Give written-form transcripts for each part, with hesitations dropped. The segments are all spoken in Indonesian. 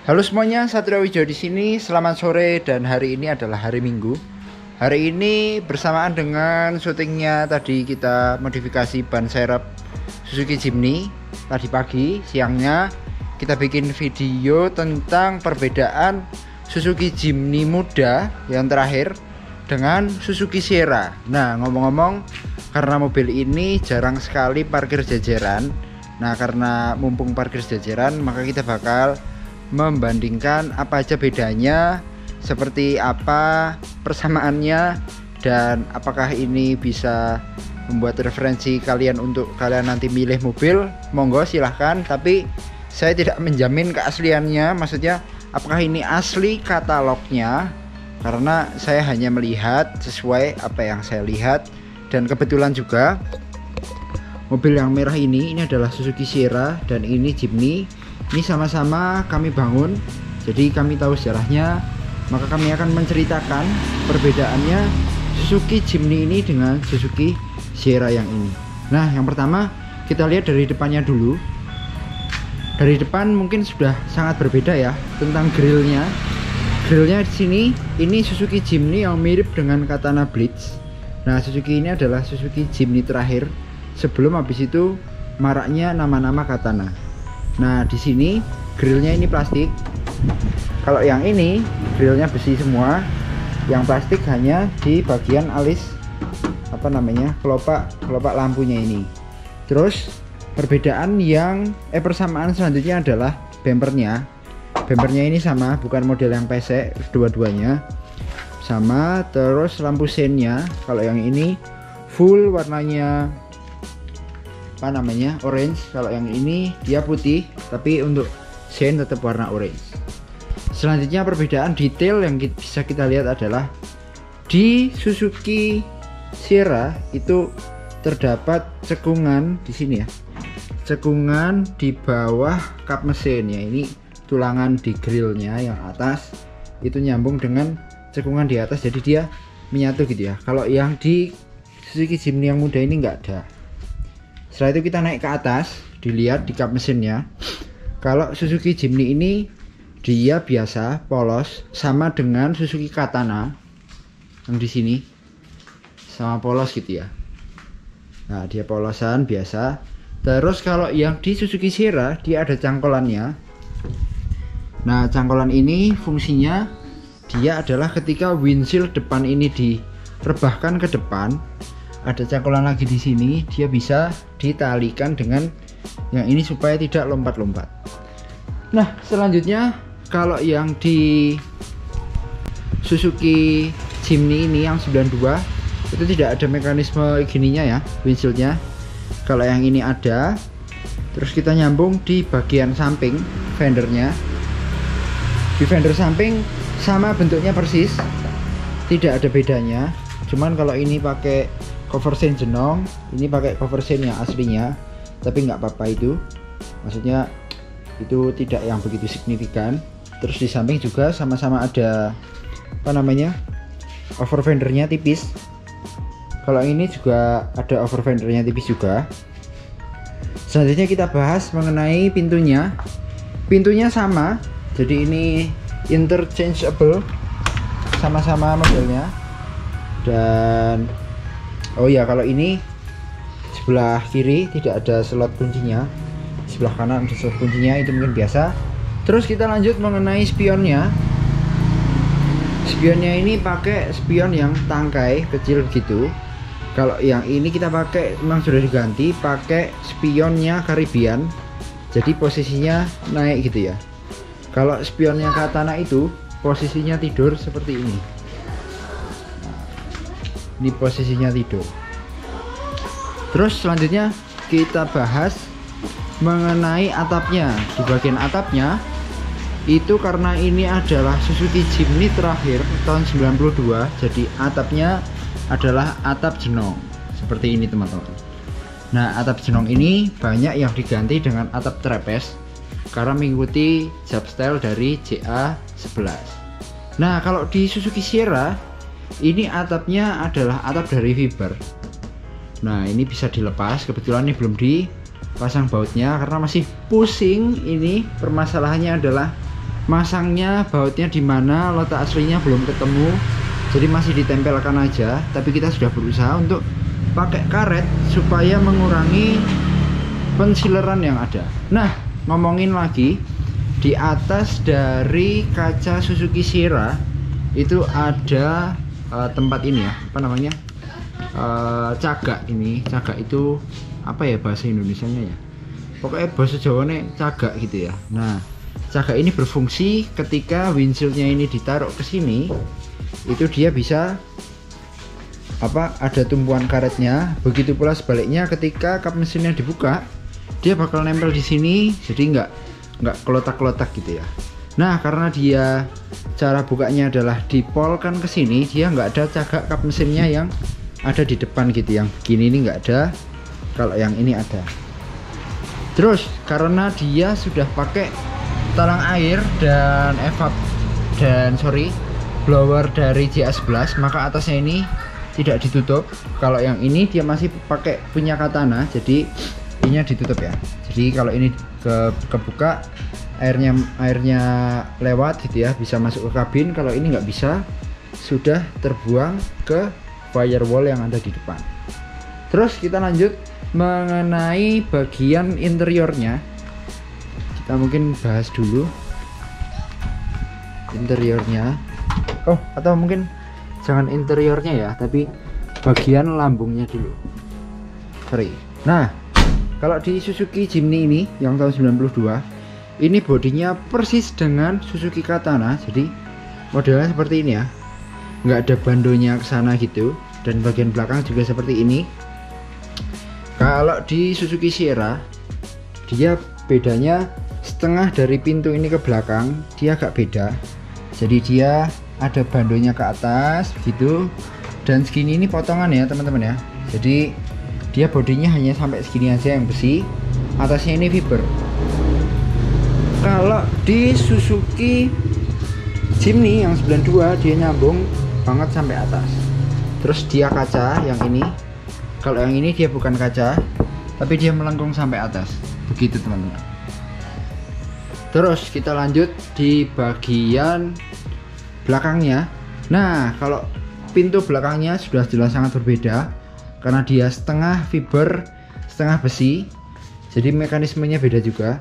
Halo semuanya, Satrio Wijo di sini. Selamat sore dan hari ini adalah hari Minggu. Hari ini bersamaan dengan syutingnya tadi kita modifikasi ban serep Suzuki Jimny. Tadi pagi, siangnya kita bikin video tentang perbedaan Suzuki Jimny muda yang terakhir dengan Suzuki Sierra. Nah, ngomong-ngomong, karena mobil ini jarang sekali parkir jajaran. Nah, karena mumpung parkir jajaran, maka kita bakal membandingkan apa aja bedanya, seperti apa persamaannya, dan apakah ini bisa membuat referensi kalian untuk kalian nanti milih mobil. Monggo silahkan, tapi saya tidak menjamin keasliannya, maksudnya apakah ini asli katalognya, karena saya hanya melihat sesuai apa yang saya lihat. Dan kebetulan juga mobil yang merah ini adalah Suzuki Sierra dan ini Jimny. Ini sama-sama kami bangun, jadi kami tahu sejarahnya. Maka kami akan menceritakan perbedaannya Suzuki Jimny ini dengan Suzuki Sierra yang ini. Nah, yang pertama kita lihat dari depannya dulu. Dari depan mungkin sudah sangat berbeda ya tentang grillnya. Grillnya di sini ini Suzuki Jimny yang mirip dengan Katana Blitz. Nah, Suzuki ini adalah Suzuki Jimny terakhir sebelum habis itu maraknya nama-nama Katana. Nah, di sini grillnya ini plastik. Kalau yang ini grillnya besi semua. Yang plastik hanya di bagian alis kelopak lampunya ini. Terus perbedaan persamaan selanjutnya adalah bempernya. Bempernya ini sama, bukan model yang pesek, dua-duanya sama. Terus lampu seinnya, kalau yang ini full warnanya orange. Kalau yang ini dia putih, tapi untuk sein tetap warna orange. Selanjutnya perbedaan detail yang bisa kita lihat adalah di Suzuki Sierra itu terdapat cekungan di sini ya, cekungan di bawah kap mesin ya. Ini tulangan di grillnya yang atas itu nyambung dengan cekungan di atas, jadi dia menyatu gitu ya. Kalau yang di Suzuki Jimny yang muda ini enggak ada. Setelah itu kita naik ke atas, dilihat di kap mesinnya. Kalau Suzuki Jimny ini dia biasa polos, sama dengan Suzuki Katana yang di sini, sama polos gitu ya. Nah, dia polosan biasa. Terus kalau yang di Suzuki Sierra dia ada cangkolannya. Nah, cangkolan ini fungsinya dia adalah ketika windshield depan ini direbahkan ke depan, ada cangkolan lagi di sini, dia bisa ditalikan dengan yang ini supaya tidak lompat-lompat. Nah, selanjutnya kalau yang di Suzuki Jimny ini yang 92 itu tidak ada mekanisme gininya ya, windshieldnya. Kalau yang ini ada. Terus kita nyambung di bagian samping fendernya. Di fender samping sama bentuknya persis, tidak ada bedanya. Cuman kalau ini pakai cover sein jenong, ini pakai cover sein yang aslinya, tapi nggak apa-apa itu, maksudnya itu tidak yang begitu signifikan. Terus di samping juga sama-sama ada over fendernya tipis. Kalau ini juga ada over fendernya tipis juga. Selanjutnya kita bahas mengenai pintunya. Pintunya sama, jadi ini interchangeable, sama-sama modelnya. Dan oh ya, kalau ini sebelah kiri tidak ada slot kuncinya, sebelah kanan ada slot kuncinya, itu mungkin biasa. Terus kita lanjut mengenai spionnya. Spionnya ini pakai spion yang tangkai kecil gitu. Kalau yang ini kita pakai memang sudah diganti pakai spionnya Caribbean, jadi posisinya naik gitu ya. Kalau spionnya Katana itu posisinya tidur seperti ini. Ini posisinya tidur. Terus selanjutnya kita bahas mengenai atapnya. Di bagian atapnya itu karena ini adalah Suzuki Jimny terakhir tahun 92, jadi atapnya adalah atap jenong seperti ini teman-teman. Nah, atap jenong ini banyak yang diganti dengan atap trapeze karena mengikuti job style dari JA11. Nah, kalau di Suzuki Sierra ini atapnya adalah atap dari fiber. Nah, ini bisa dilepas, kebetulan ini belum dipasang bautnya karena masih pusing. Ini permasalahannya adalah masangnya, bautnya di mana, letak aslinya belum ketemu, jadi masih ditempelkan aja. Tapi kita sudah berusaha untuk pakai karet supaya mengurangi pensileran yang ada. Nah, ngomongin lagi, di atas dari kaca Suzuki Sierra itu ada tempat ini ya, apa namanya, cagak. Ini cagak itu apa ya bahasa Indonesianya ya, pokoknya bahasa Jawanya cagak gitu ya. Nah, cagak ini berfungsi ketika windshieldnya ini ditaruh ke sini, itu dia bisa ada tumpuan karetnya. Begitu pula sebaliknya, ketika kap mesinnya dibuka, dia bakal nempel di sini, jadi nggak kelotak-kelotak gitu ya. Nah, karena dia cara bukanya adalah dipolkan ke sini, dia nggak ada cagak kap mesinnya yang ada di depan gitu. Yang gini ini nggak ada, kalau yang ini ada. Terus karena dia sudah pakai talang air dan blower dari JA11, maka atasnya ini tidak ditutup. Kalau yang ini dia masih pakai punya Katana, jadi ininya ditutup ya. Jadi kalau ini kebuka, airnya lewat gitu ya, bisa masuk ke kabin. Kalau ini nggak bisa, sudah terbuang ke firewall yang ada di depan. Terus kita lanjut mengenai bagian interiornya. Kita mungkin bahas dulu interiornya. Atau mungkin jangan interiornya ya, tapi bagian lambungnya dulu. Nah, kalau di Suzuki Jimny ini yang tahun 92, ini bodinya persis dengan Suzuki Katana. Jadi modelnya seperti ini ya, nggak ada bandonya ke sana gitu. Dan bagian belakang juga seperti ini. Kalau di Suzuki Sierra, dia bedanya setengah dari pintu ini ke belakang, dia agak beda. Jadi dia ada bandonya ke atas gitu, dan segini ini potongan ya teman-teman ya. Jadi dia bodinya hanya sampai segini aja yang besi, atasnya ini fiber. Kalau di Suzuki Jimny yang 92, dia nyambung banget sampai atas. Terus dia kaca yang ini. Kalau yang ini dia bukan kaca, tapi dia melengkung sampai atas. Begitu teman-teman. Terus kita lanjut di bagian belakangnya. Nah, kalau pintu belakangnya sudah jelas sangat berbeda, karena dia setengah fiber, setengah besi. Jadi mekanismenya beda juga.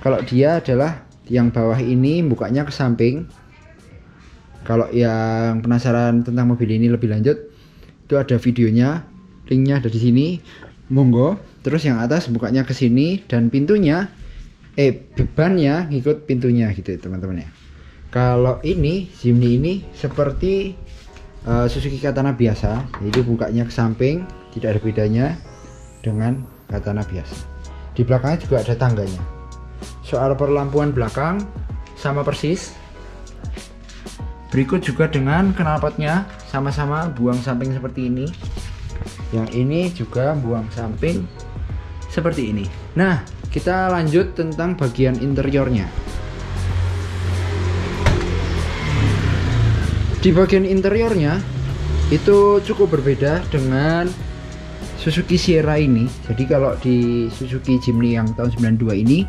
Kalau dia adalah yang bawah ini bukanya ke samping. Kalau yang penasaran tentang mobil ini lebih lanjut, itu ada videonya, linknya ada di sini, monggo. Terus yang atas bukanya ke sini, dan pintunya bebannya ngikut pintunya gitu teman-teman ya. Kalau ini Jimny ini seperti Suzuki Katana biasa, jadi bukanya ke samping, tidak ada bedanya dengan Katana biasa. Di belakangnya juga ada tangganya. Soal perlampuan belakang sama persis. Berikut juga dengan knalpotnya, sama-sama buang samping seperti ini. Yang ini juga buang samping seperti ini. Nah, kita lanjut tentang bagian interiornya. Di bagian interiornya itu cukup berbeda dengan Suzuki Sierra ini. Jadi kalau di Suzuki Jimny yang tahun 92 ini,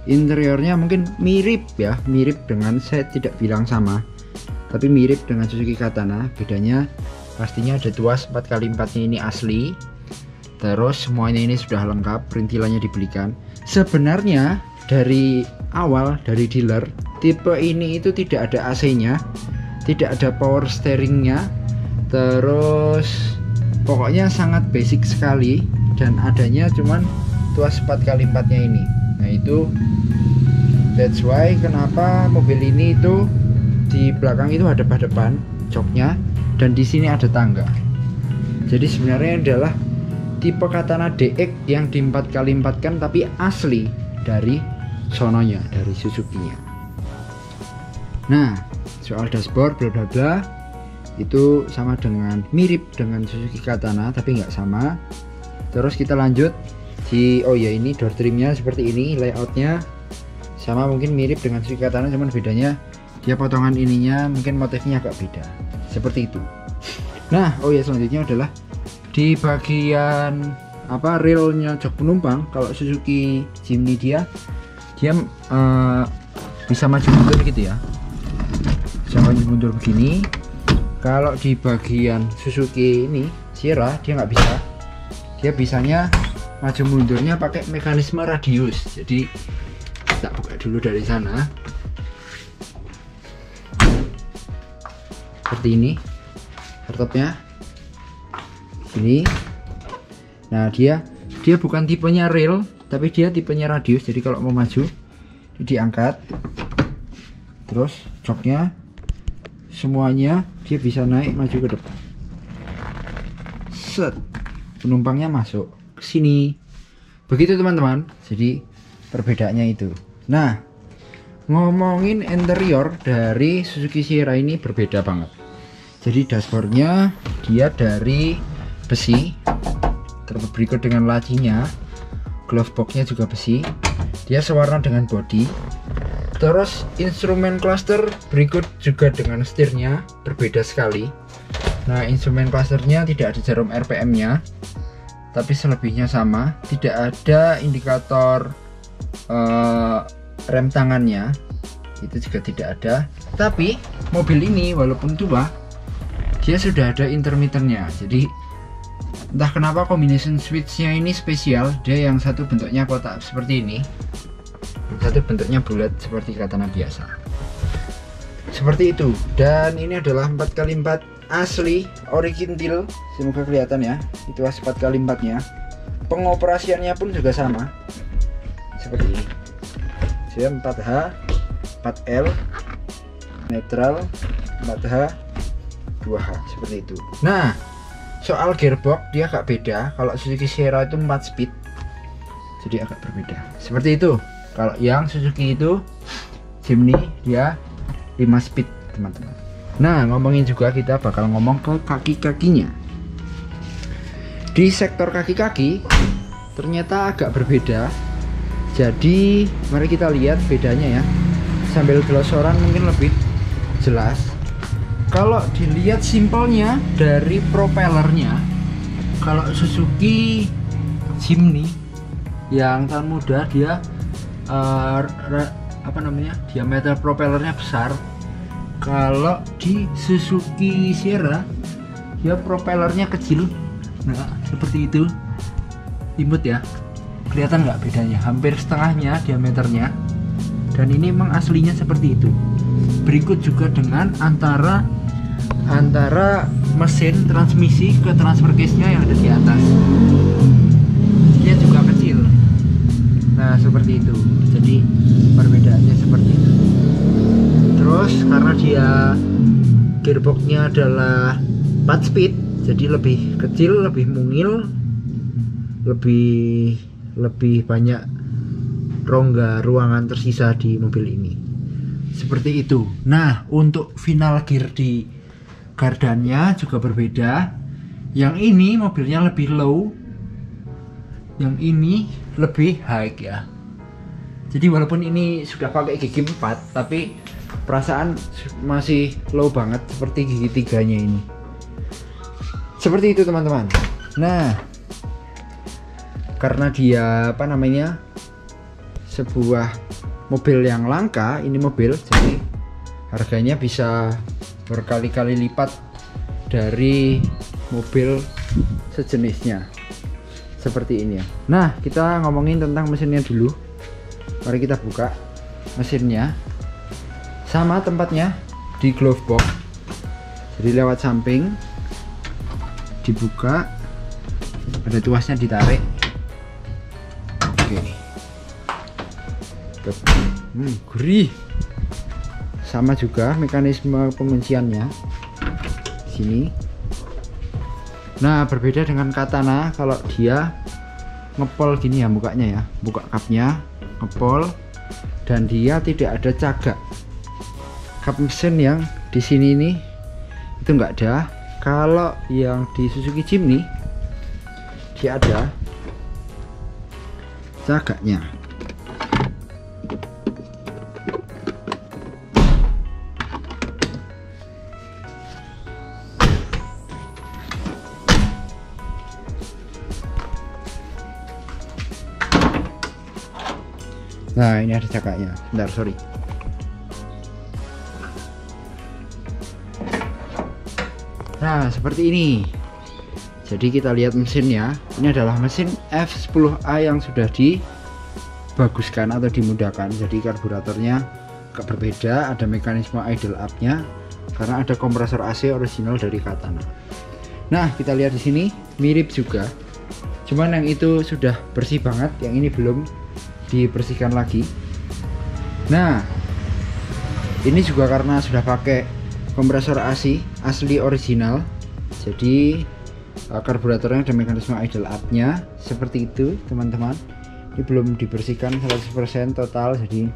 interiornya mungkin mirip ya, mirip dengan, saya tidak bilang sama, tapi mirip dengan Suzuki Katana. Bedanya pastinya ada tuas 4x4 nya ini asli. Terus semuanya ini sudah lengkap, perintilannya dibelikan. Sebenarnya dari awal, dari dealer, tipe ini itu tidak ada AC nya, tidak ada power steeringnya, terus pokoknya sangat basic sekali, dan adanya cuman tuas 4x4 nya ini. Nah itu, that's why kenapa mobil ini itu di belakang itu hadap-hadapan joknya, dan di sini ada tangga. Jadi sebenarnya adalah tipe Katana DX yang di 4x4 kan, tapi asli dari sononya, dari Suzuki-nya. Nah, soal dashboard bla bla bla itu sama dengan, mirip dengan Suzuki Katana tapi nggak sama. Terus kita lanjut di, oh ya ini door trimnya seperti ini, layoutnya sama, mungkin mirip dengan Suzuki Katana, cuman bedanya dia potongan ininya mungkin motifnya agak beda, seperti itu. Nah, oh ya selanjutnya adalah di bagian railnya jok penumpang. Kalau Suzuki Jimny dia bisa maju mundur gitu ya, bisa maju mundur begini. Kalau di bagian Suzuki ini Sierra dia nggak bisa, dia bisanya maju mundurnya pakai mekanisme radius. Jadi kita buka dulu dari sana seperti ini hardtopnya ini. Nah dia bukan tipenya rail tapi dia tipenya radius. Jadi kalau mau maju diangkat, terus joknya semuanya dia bisa naik maju ke depan. Set, penumpangnya masuk ke sini. Begitu teman-teman. Jadi perbedaannya itu. Nah, ngomongin interior dari Suzuki Sierra ini berbeda banget. Jadi dashboardnya dia dari besi, terus berikut dengan lacinya, glove boxnya juga besi, dia sewarna dengan body. Terus instrumen cluster berikut juga dengan setirnya berbeda sekali. Nah, instrumen clusternya tidak ada jarum RPM nya, tapi selebihnya sama. Tidak ada indikator rem tangannya, itu juga tidak ada. Tapi mobil ini walaupun tua, dia sudah ada intermittennya. Jadi entah kenapa combination switchnya ini spesial. Dia yang satu bentuknya kotak seperti ini, satu bentuknya bulat seperti katana biasa, seperti itu. Dan ini adalah 4x4 asli original, semoga kelihatan ya, itu 4x4 nya. Pengoperasiannya pun juga sama seperti ini, dia 4H 4L netral, 4H 2H seperti itu. Nah, soal gearbox dia agak beda. Kalau Suzuki Sierra itu 4 speed, jadi agak berbeda seperti itu. Kalau yang Suzuki itu Jimny dia 5 speed teman-teman. Nah, ngomongin juga kita bakal ngomong ke kaki-kakinya. Di sektor kaki-kaki ternyata agak berbeda. Jadi mari kita lihat bedanya ya, sambil gelosoran mungkin lebih jelas. Kalau dilihat simpelnya dari propellernya, kalau Suzuki Jimny yang tahun muda dia diameter propellernya besar. Kalau di Suzuki Sierra dia propellernya kecil. Nah, seperti itu. Imut ya, kelihatan nggak bedanya? Hampir setengahnya diameternya. Dan ini memang aslinya seperti itu. Berikut juga dengan antara mesin transmisi ke transfer case-nya yang ada di atas, dia juga kecil. Nah, seperti itu. Jadi perbedaannya seperti itu. Terus karena dia gearboxnya adalah 4 speed, jadi lebih kecil, lebih mungil, lebih banyak rongga ruangan tersisa di mobil ini. Seperti itu. Nah, untuk final gear di gardannya juga berbeda. Yang ini mobilnya lebih low, yang ini lebih high ya. Jadi walaupun ini sudah pakai gigi 4, tapi perasaan masih low banget seperti gigi 3-nya ini. Seperti itu teman-teman. Nah, karena dia sebuah mobil yang langka, ini mobil, jadi harganya bisa berkali-kali lipat dari mobil sejenisnya seperti ini ya. Nah, kita ngomongin tentang mesinnya dulu. Mari kita buka mesinnya. Sama tempatnya di glove box, jadi lewat samping dibuka, ada tuasnya ditarik. Oke. Gurih. Sama juga mekanisme pengunciannya sini. Nah, berbeda dengan Katana, kalau dia ngepol gini ya bukanya ya, buka kapnya ngepol, dan dia tidak ada cagak. Kap mesin yang di sini ini itu enggak ada. Kalau yang di Suzuki Jimny dia ada cagaknya. Nah, ini ada cagaknya. Bentar, sorry. Nah, seperti ini. Jadi kita lihat mesinnya. Ini adalah mesin F10A yang sudah dibaguskan atau dimudahkan. Jadi karburatornya agak berbeda, ada mekanisme idle up-nya karena ada kompresor AC original dari Katana. Nah, kita lihat di sini mirip juga. Cuman yang itu sudah bersih banget, yang ini belum dibersihkan lagi. Nah, ini juga karena sudah pakai kompresor AC asli original. Jadi karburatornya ada mekanisme idle up-nya seperti itu, teman-teman. Ini belum dibersihkan 100% total, jadi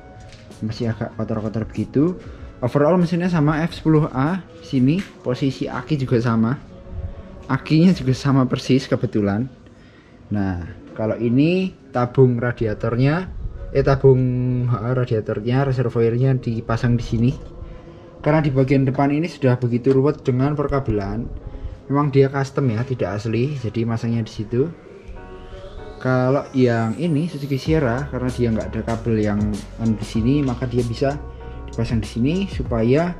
masih agak kotor-kotor begitu. Overall mesinnya sama F10A. Sini posisi aki juga sama. Akinya juga sama persis kebetulan. Nah, kalau ini tabung radiatornya, radiatornya, reservoirnya dipasang di sini. Karena di bagian depan ini sudah begitu ruwet dengan perkabelan. Memang dia custom ya, tidak asli, jadi masangnya di situ. Kalau yang ini Suzuki Sierra, karena dia nggak ada kabel yang di sini, maka dia bisa dipasang di sini supaya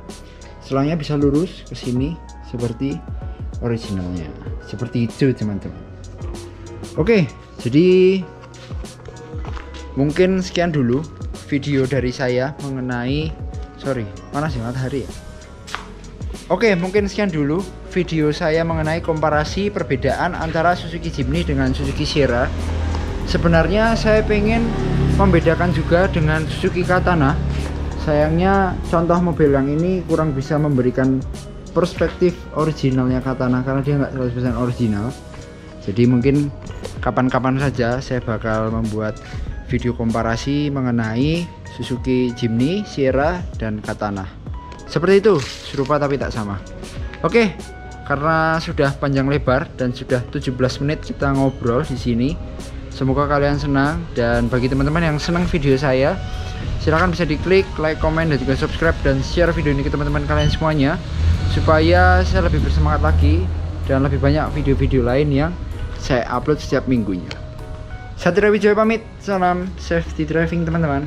selangnya bisa lurus ke sini seperti originalnya. Seperti itu, teman-teman. Oke, jadi mungkin sekian dulu video dari saya mengenai panas ya matahari ya. Oke, mungkin sekian dulu video saya mengenai komparasi perbedaan antara Suzuki Jimny dengan Suzuki Sierra. Sebenarnya saya pengen membedakan juga dengan Suzuki Katana. Sayangnya contoh mobil yang ini kurang bisa memberikan perspektif originalnya Katana karena dia nggak 100% original. Jadi mungkin kapan-kapan saja saya bakal membuat video komparasi mengenai Suzuki Jimny, Sierra, dan Katana. Seperti itu, serupa tapi tak sama. Oke, karena sudah panjang lebar dan sudah 17 menit kita ngobrol di sini. Semoga kalian senang, dan bagi teman-teman yang senang video saya, silahkan bisa diklik like, komen, dan juga subscribe dan share video ini ke teman-teman kalian semuanya supaya saya lebih bersemangat lagi dan lebih banyak video-video lain yang saya upload setiap minggunya. Satria Wijaya pamit, salam safety driving teman-teman.